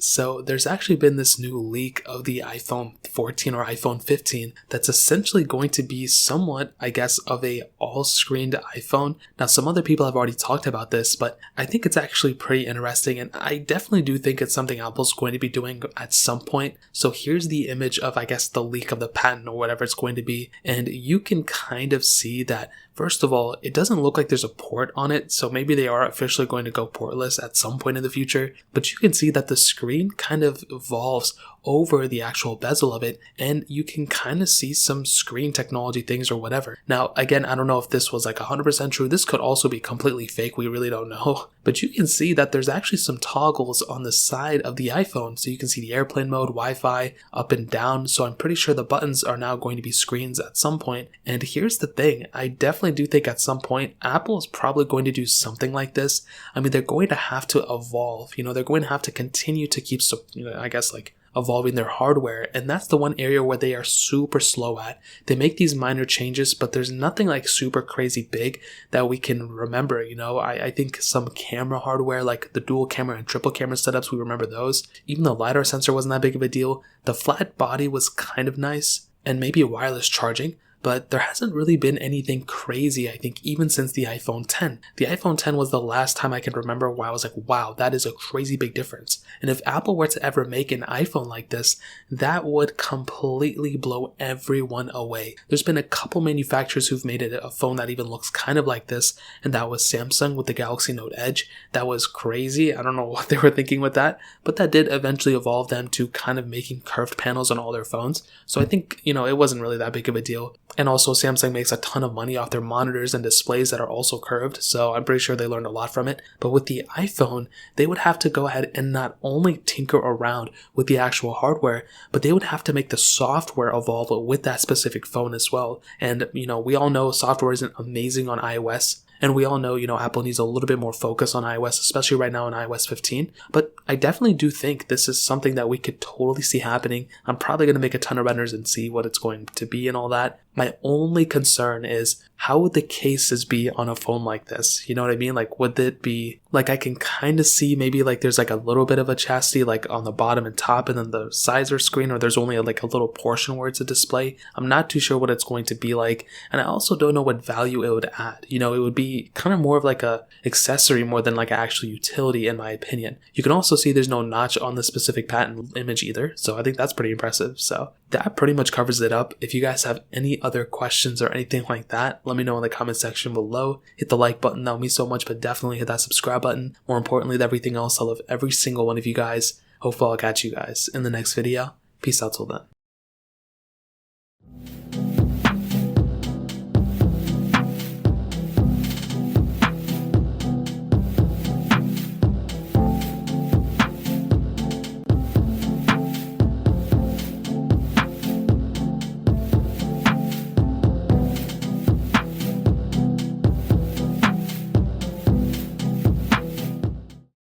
So there's actually been this new leak of the iPhone 14 or iPhone 15 that's essentially going to be somewhat, I guess, of a all-screened iPhone. Now, some other people have already talked about this, but I think it's actually pretty interesting, and I definitely do think it's something Apple's going to be doing at some point. So here's the image of, I guess, the leak of the patent or whatever it's going to be, and you can kind of see that, first of all, it doesn't look like there's a port on it, so maybe they are officially going to go portless at some point in the future, but you can see that the screen kind of evolves over the actual bezel of it, and you can kind of see some screen technology things or whatever. Now, again, I don't know if this was like 100% true. This could also be completely fake. We really don't know. But you can see that there's actually some toggles on the side of the iPhone. So you can see the airplane mode, Wi-Fi, up and down. So I'm pretty sure the buttons are now going to be screens at some point. And here's the thing. I definitely do think at some point, Apple is probably going to do something like this. I mean, they're going to have to evolve. They're going to have to continue to keep, I guess, like, evolving their hardware, and that's the one area where they are super slow at. They make these minor changes, but there's nothing like super crazy big that we can remember. I think some camera hardware like the dual camera and triple camera setups, we remember those. Even the LiDAR sensor wasn't that big of a deal. The flat body was kind of nice, and maybe wireless charging. But there hasn't really been anything crazy, I think, even since the iPhone 10. The iPhone 10 was the last time I can remember where I was like, wow, that is a crazy big difference. And if Apple were to ever make an iPhone like this, that would completely blow everyone away. There's been a couple manufacturers who've made it a phone that even looks kind of like this, and that was Samsung with the Galaxy Note Edge. That was crazy. I don't know what they were thinking with that, but that did eventually evolve them to kind of making curved panels on all their phones. So I think, it wasn't really that big of a deal. And also Samsung makes a ton of money off their monitors and displays that are also curved, so I'm pretty sure they learned a lot from it. But with the iPhone, they would have to go ahead and not only tinker around with the actual hardware, but they would have to make the software evolve with that specific phone as well. And, we all know software isn't amazing on iOS. And we all know, Apple needs a little bit more focus on iOS, especially right now in iOS 15. But I definitely do think this is something that we could totally see happening. I'm probably going to make a ton of renders and see what it's going to be and all that. My only concern is, how would the cases be on a phone like this? You know what I mean? Like, would it be, like, I can kind of see maybe like there's like a little bit of a chassis like on the bottom and top, and then the sides are screen, or there's only like a little portion where it's a display. I'm not too sure what it's going to be like. And I also don't know what value it would add. It would be kind of more of like a accessory more than like an actual utility, in my opinion. You can also see there's no notch on the specific patent image either. So I think that's pretty impressive. So that pretty much covers it up. If you guys have any other questions or anything like that, let me know in the comment section below. Hit the like button, that would mean so much, but definitely hit that subscribe button. More importantly than everything else, I love every single one of you guys. Hopefully I'll catch you guys in the next video. Peace out till then.